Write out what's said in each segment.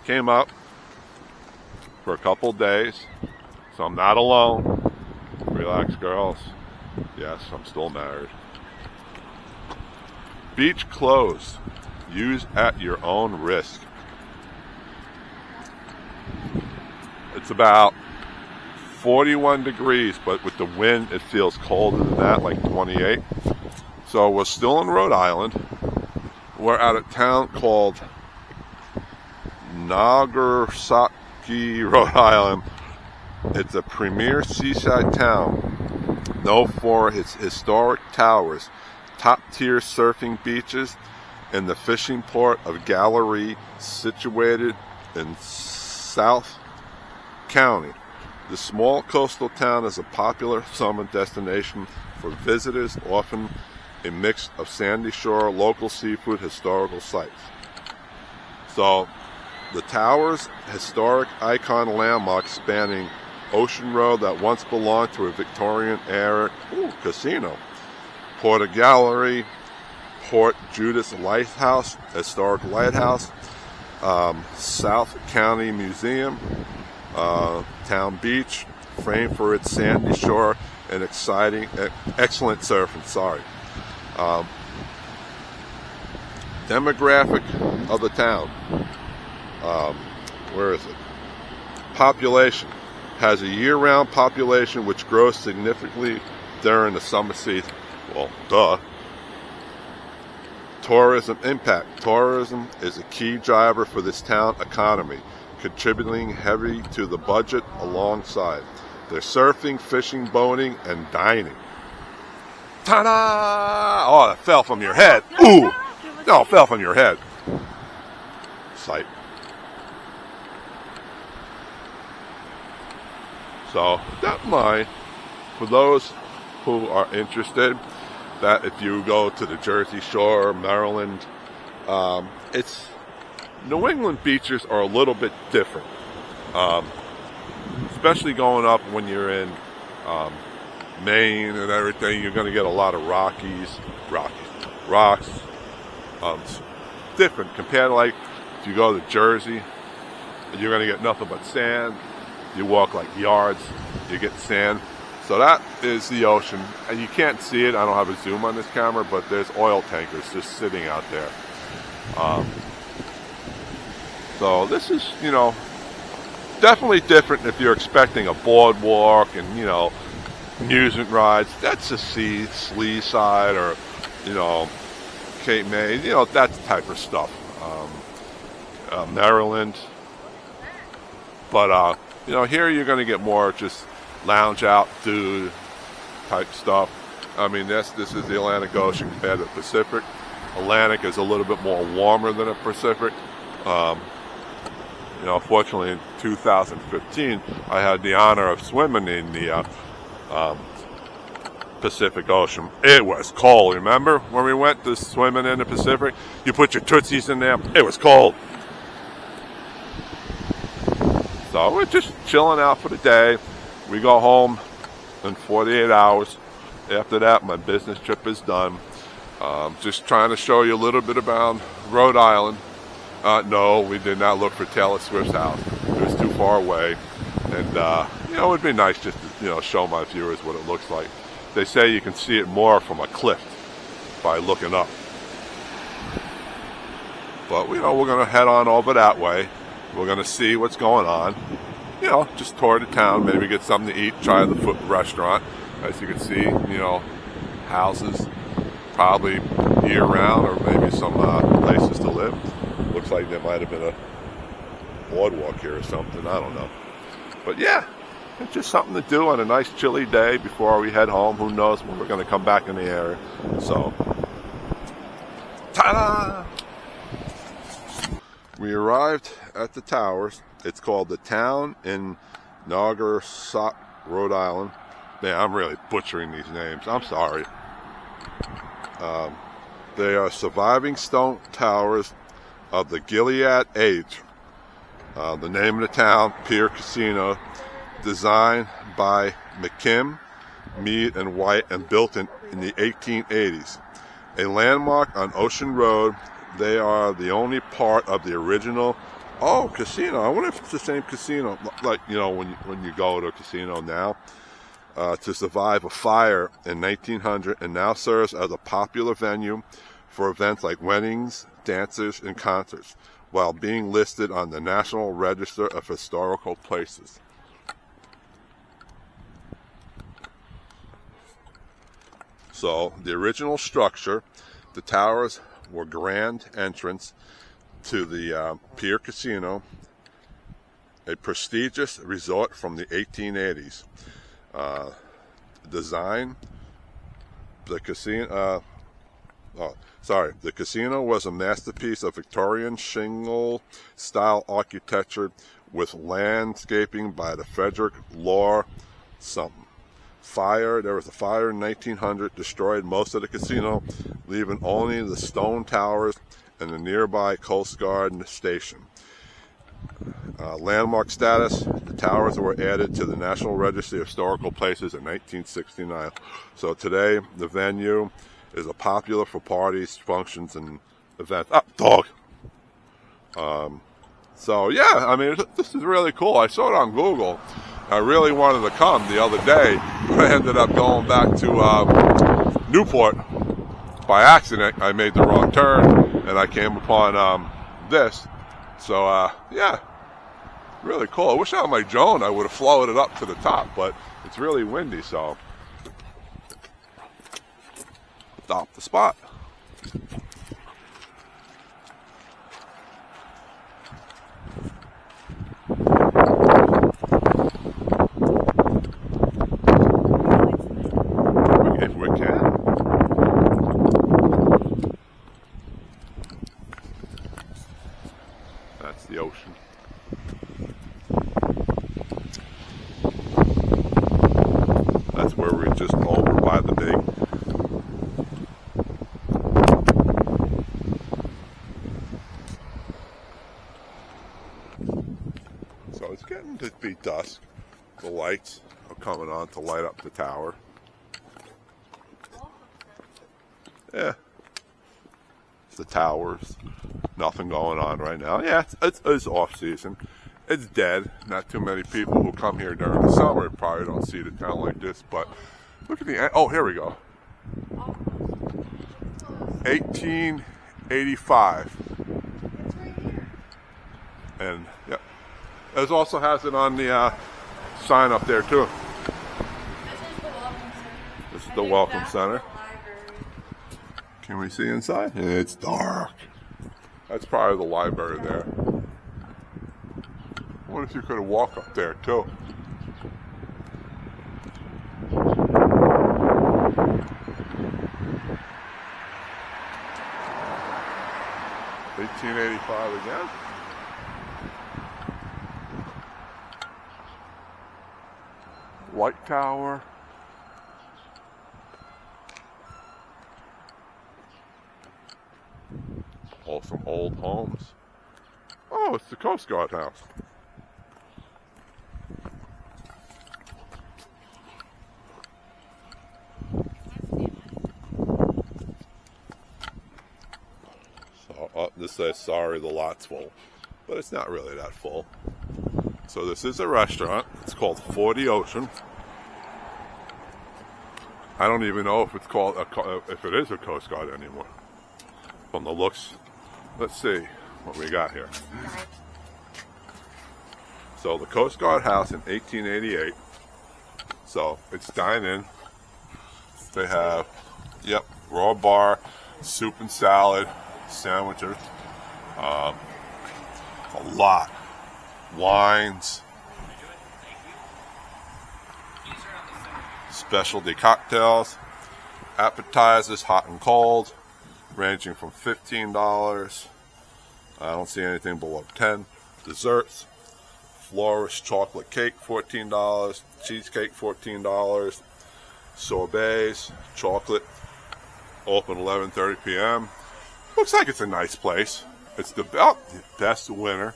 Came up for a couple days, so I'm not alone. Relax, girls. Yes, I'm still married. Beach closed. Use at your own risk. It's about 41 degrees, but with the wind it feels colder than that, like 28. So we're still in Rhode Island. We're at a town called Narragansett Bay, Rhode Island. It's a premier seaside town known for its historic towers, top-tier surfing beaches, and the fishing port of Gallery, situated in South County. The small coastal town is a popular summer destination for visitors, often a mix of sandy shore, local seafood, historical sites. So the towers, historic icon landmark spanning Ocean Road that once belonged to a Victorian-era casino. Port of Gallery, Port Judas Lighthouse, historic lighthouse, South County Museum, Town Beach, famed for its sandy shore and excellent surfing. Demographic of the town. Where is it? Population. Has a year-round population which grows significantly during the summer season. Well, duh. Tourism impact. Tourism is a key driver for this town economy, contributing heavily to the budget alongside their surfing, fishing, boating, and dining. Ta-da! Oh, it fell from your head. Ooh! No, it fell from your head. Sight. So, that mind, for those who are interested, that if you go to the Jersey Shore, Maryland, it's New England beaches are a little bit different, especially going up when you're in Maine and everything. You're going to get a lot of rocks. It's different compared to, like, if you go to Jersey, you're going to get nothing but sand. You walk like yards, you get sand. So that is the ocean, and you can't see it. I don't have a zoom on this camera, but there's oil tankers just sitting out there. So this is, definitely different if you're expecting a boardwalk and, amusement rides. That's a Slee side or, Cape May, that type of stuff. Maryland. But, here you're going to get more just lounge out, dude type stuff. I mean, this is the Atlantic Ocean compared to the Pacific. Atlantic is a little bit more warmer than the Pacific. Fortunately in 2015, I had the honor of swimming in the Pacific Ocean. It was cold, remember? When we went to swimming in the Pacific, you put your tootsies in there, it was cold. So we're just chilling out for the day. We go home in 48 hours. After that, my business trip is done. Just trying to show you a little bit about Rhode Island. No, we did not look for Taylor Swift's house. It was too far away. And, it would be nice just to, show my viewers what it looks like. They say you can see it more from a cliff by looking up. But, we're going to head on over that way. We're going to see what's going on. you know, just tour the town, maybe get something to eat, try the food restaurant. As you can see, you know, houses probably year round, or maybe some places to live. Looks like there might have been a boardwalk here or something, I don't know. But yeah, it's just something to do on a nice chilly day before we head home. Who knows when we're going to come back in the area. So, ta-da! We arrived at the towers. It's called the Town in Narragansett, Rhode Island. Man, I'm really butchering these names. I'm sorry. They are surviving stone towers of the Gilead age. The name of the town, Pier Casino, designed by McKim, Mead, and White, and built in the 1880s. A landmark on Ocean Road, they are the only part of the original casino. I wonder if it's the same casino, like, you know, when you go to a casino now, to survive a fire in 1900, and now serves as a popular venue for events like weddings, dances, and concerts, while being listed on the National Register of Historical Places. So, the original structure, the towers were grand entrance to the Pier Casino, a prestigious resort from the 1880s. The casino was a masterpiece of Victorian shingle-style architecture with landscaping by the Frederick Law something. There was a fire in 1900, destroyed most of the casino, leaving only the stone towers and the nearby Coast Guard station. Landmark status, the towers were added to the National Register of Historical Places in 1969. So today, the venue is popular for parties, functions, and events. Dog! So yeah, I mean, this is really cool. I saw it on Google. I really wanted to come the other day, but I ended up going back to Newport by accident. I made the wrong turn, and I came upon this. So yeah, really cool. I wish I had my drone. I would have floated it up to the top, but it's really windy, so stop the spot. If we can. That's the ocean. That's where we're just over by the big. So it's getting to be dusk. The lights are coming on to light up the tower. Yeah. The towers. Nothing going on right now. Yeah, it's off season. It's dead. Not too many people who come here during the summer probably don't see the town like this. But look at the... Oh, here we go. 1885. And, yeah. It also has it on the sign up there, too. This is the Welcome Center. Can we see inside? It's dark. That's probably the library there. What if you could walk up there too? $18.85 again. White Tower. Oh, some old homes. Oh, it's the Coast Guard house. So, this says, sorry, the lot's full. But it's not really that full. So this is a restaurant. It's called For the Ocean. I don't even know if it's called, if it is a Coast Guard anymore. From the looks. Let's see what we got here. So the Coast Guard house in 1888. So it's dine-in. They have, yep, raw bar, soup and salad, sandwiches, a lot, wines, specialty cocktails, appetizers, hot and cold, ranging from $15. I don't see anything below $10. Desserts, florist chocolate cake, $14. Cheesecake, $14. Sorbets, chocolate, open 11:30 p.m. Looks like it's a nice place. It's the best winter,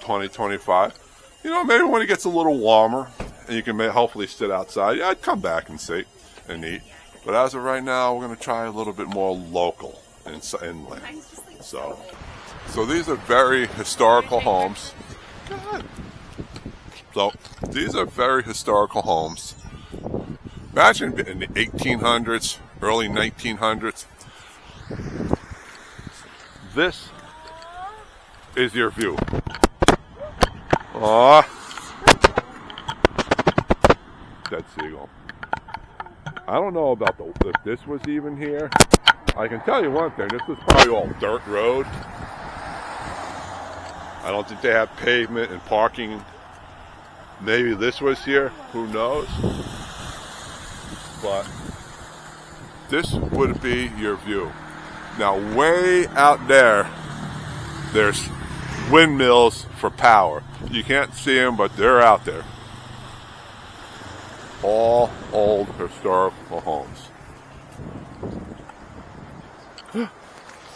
2025. You know, maybe when it gets a little warmer and you can hopefully sit outside, yeah, I'd come back and see and eat. But as of right now, we're going to try a little bit more local inland. So these are very historical homes. God. So these are very historical homes. Imagine in the 1800s, early 1900s. This is your view. Aww. Dead seagull. I don't know about if this was even here. I can tell you one thing, this was probably all dirt road. I don't think they have pavement and parking. Maybe this was here, who knows? But this would be your view. Now way out there, there's windmills for power. You can't see them, but they're out there. All old historical homes.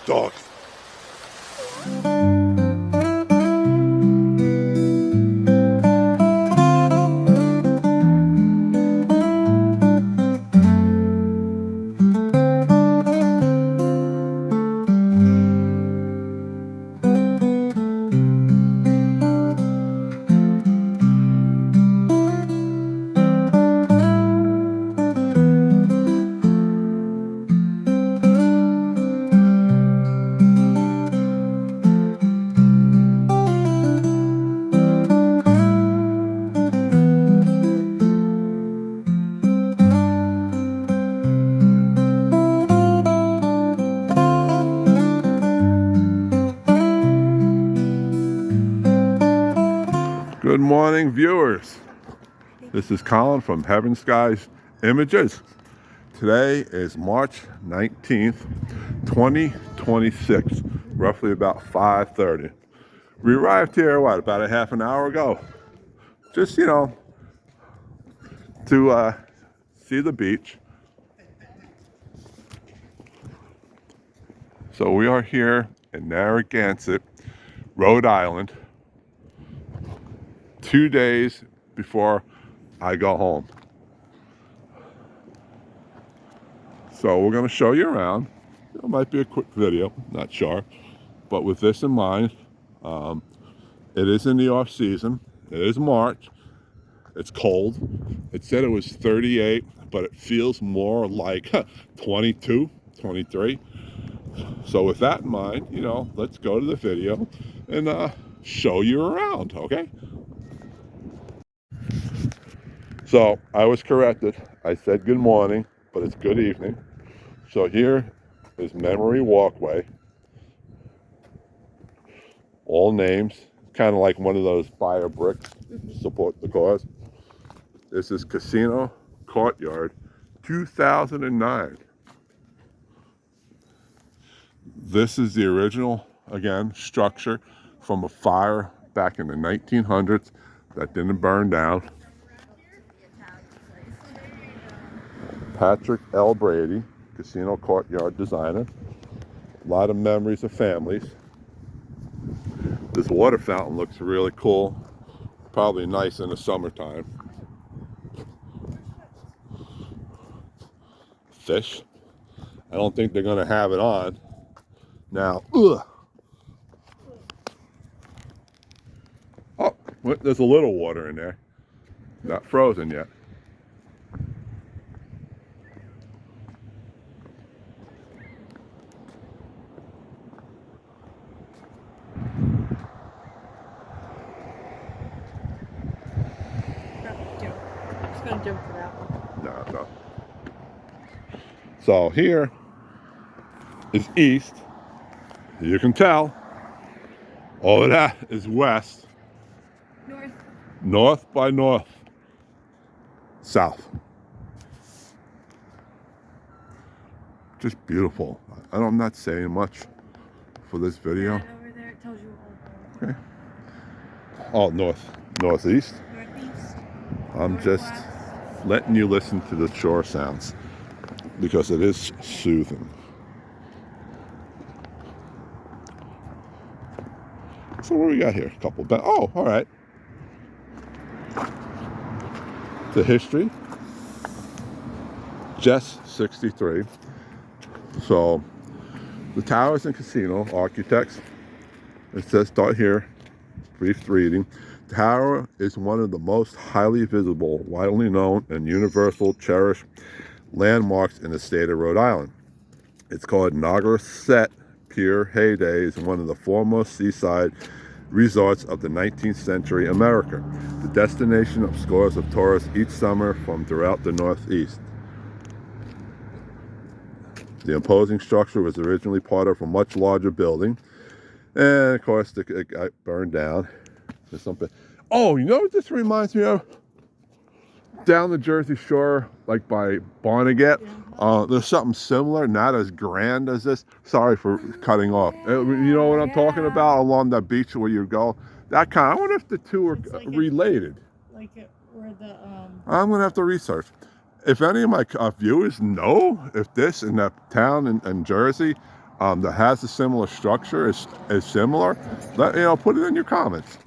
Dogs. Good morning, viewers. This is Colin from Heaven Skies Images. Today is March 19th, 2026, roughly about 5:30. We arrived here, about a half an hour ago? Just, to see the beach. So we are here in Narragansett, Rhode Island, 2 days before I go home. So we're going to show you around. It might be a quick video, not sure. But with this in mind, it is in the off season. It is March. It's cold. It said it was 38, but it feels more like 22, 23. So with that in mind, let's go to the video and show you around, okay? So I was corrected. I said good morning, but it's good evening. So here is Memory Walkway. All names, kind of like one of those fire bricks to support the cause. This is Casino Courtyard, 2009. This is the original, again, structure from a fire back in the 1900s that didn't burn down. Patrick L. Brady, Casino Courtyard designer. A lot of memories of families. This water fountain looks really cool. Probably nice in the summertime. Fish. I don't think they're going to have it on. Now, oh, there's a little water in there. Not frozen yet. just gonna jump for that one. No. So here is east. You can tell. All of that is west. North. North by north. South. Just beautiful. I'm not saying much for this video. And over there it tells you all. Okay. Oh, northeast. Northeast. I'm just letting you listen to the shore sounds because it is soothing. So what do we got here? A couple. Oh, all right. The history. Jess 63. So the Towers and Casino architects. It says start here. Brief reading. Tower is one of the most highly visible, widely known, and universal cherished landmarks in the state of Rhode Island. It's called Narragansett Pier heyday is one of the foremost seaside resorts of the 19th century America, the destination of scores of tourists each summer from throughout the Northeast. The imposing structure was originally part of a much larger building, and of course it got burned down. There's something. Oh, you know what this reminds me of? Down the Jersey Shore, like by Barnegat, there's something similar, not as grand as this. Sorry for cutting off. You know what I'm talking about? Along that beach where you go. That kind. I wonder if the two are like related. Where the I'm gonna have to research. If any of my viewers know if this in that town in Jersey that has a similar structure is similar, put it in your comments.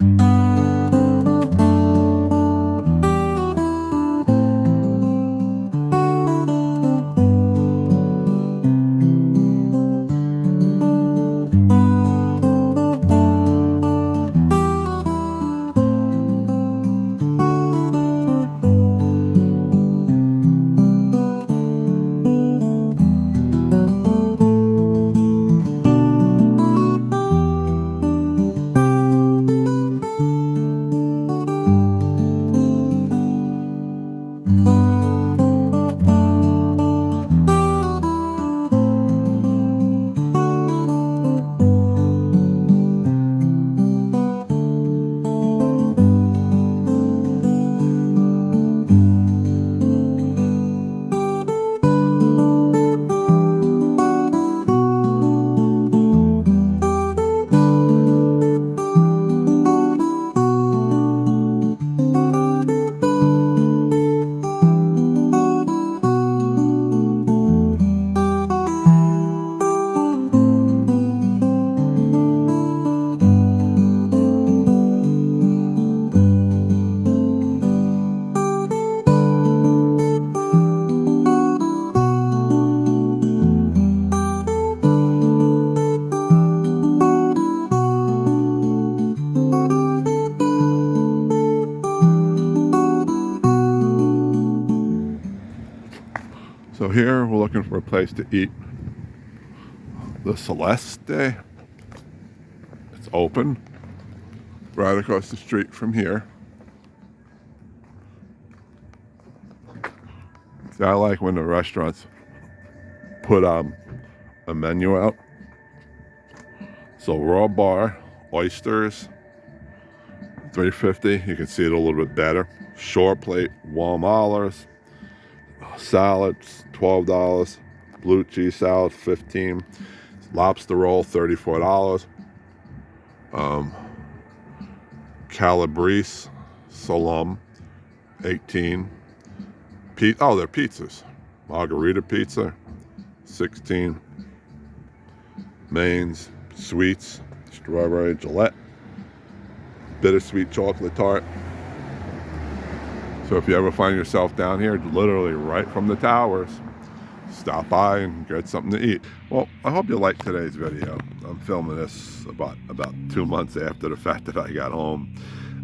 So here we're looking for a place to eat. The Celeste. It's open right across the street from here. See, I like when the restaurants put a menu out. So raw bar, oysters, $3.50. You can see it a little bit better. Shore plate, warm olives. Salads, $12. Blue cheese salad, $15. Lobster roll, $34. Calabrese salam, $18. They're pizzas. Margarita pizza, $16. Mains, sweets, strawberry Gillette, bittersweet chocolate tart. So if you ever find yourself down here, literally right from the towers, stop by and get something to eat. Well, I hope you liked today's video. I'm filming this about 2 months after the fact that I got home.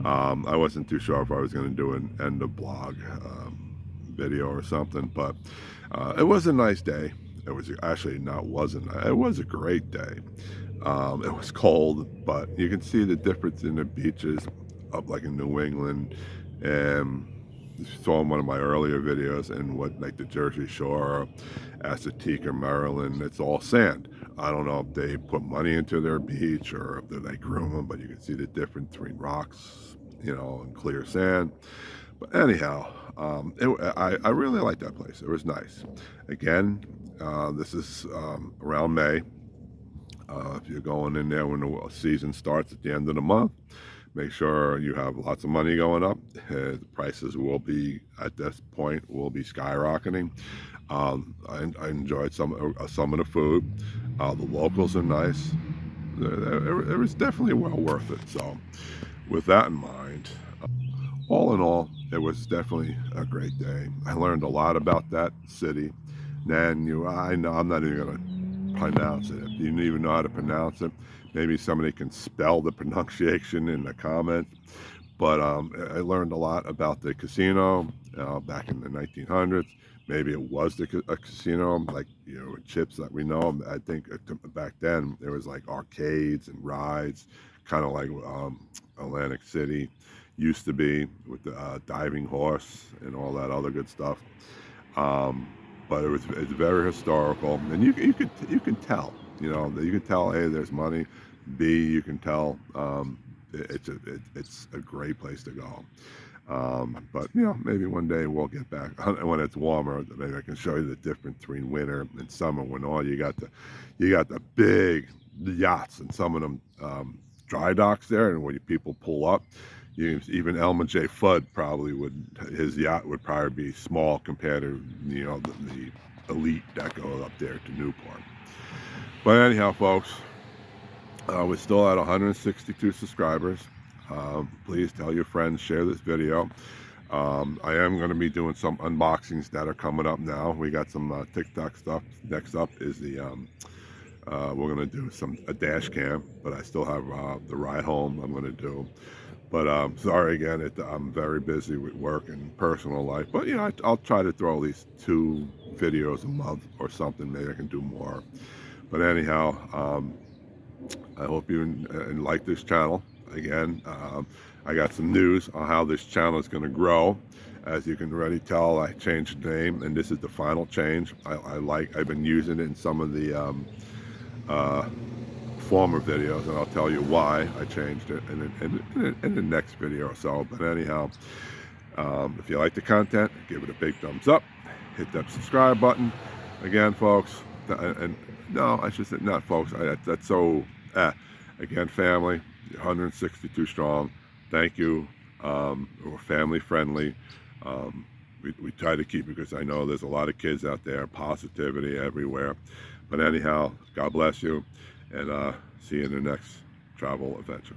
I wasn't too sure if I was going to do an end of blog video or something, but it was a nice day. It was actually it was a great day. It was cold, but you can see the difference in the beaches up like in New England and saw in one of my earlier videos, in what, like the Jersey Shore, Assateague, Maryland, it's all sand. I don't know if they put money into their beach or if they groom them, but you can see the difference between rocks, you know, and clear sand. But anyhow, I really like that place. It was nice. Again, this is around May. If you're going in there when the season starts at the end of the month, make sure you have lots of money going up. The prices will be, at this point, will be skyrocketing. I enjoyed some of the food. The locals are nice. It was definitely well worth it. So, with that in mind, all in all, it was definitely a great day. I learned a lot about that city. I know I'm not even going to pronounce it. If you don't even know how to pronounce it, maybe somebody can spell the pronunciation in the comments. But I learned a lot about the casino back in the 1900s. Maybe it was a casino, like, you know, chips that we know. I think back then there was like arcades and rides, kind of like Atlantic City used to be, with the diving horse and all that other good stuff. Um, but it's very historical, and you can tell, you know, you can tell, A, there's money. B, you can tell it's a great place to go. But you know, maybe one day we'll get back when it's warmer. Maybe I can show you the difference between winter and summer, when all you got the big yachts and some of them dry docks there, and when people pull up, even Elmer J. Fudd probably his yacht would probably be small compared to, you know, the elite that goes up there to Newport. But anyhow, folks, we're still at 162 subscribers. Please tell your friends, share this video. I am going to be doing some unboxings that are coming up now. We got some TikTok stuff. Next up is we're going to do a dash cam, but I still have the ride home I'm going to do. But sorry again, I'm very busy with work and personal life. But, you know, I'll try to throw at least 2 videos a month or something. Maybe I can do more. But anyhow, I hope you like this channel. Again, I got some news on how this channel is going to grow. As you can already tell, I changed the name, and this is the final change. I've been using it in some of the former videos, and I'll tell you why I changed it in the next video or so. But anyhow, if you like the content, give it a big thumbs up. Hit that subscribe button. Again, folks, and no, I should say not folks. That's so. Again, family, 162 strong. Thank you. We're family friendly. We try to keep it, because I know there's a lot of kids out there. Positivity everywhere. But anyhow, God bless you, and see you in the next travel adventure.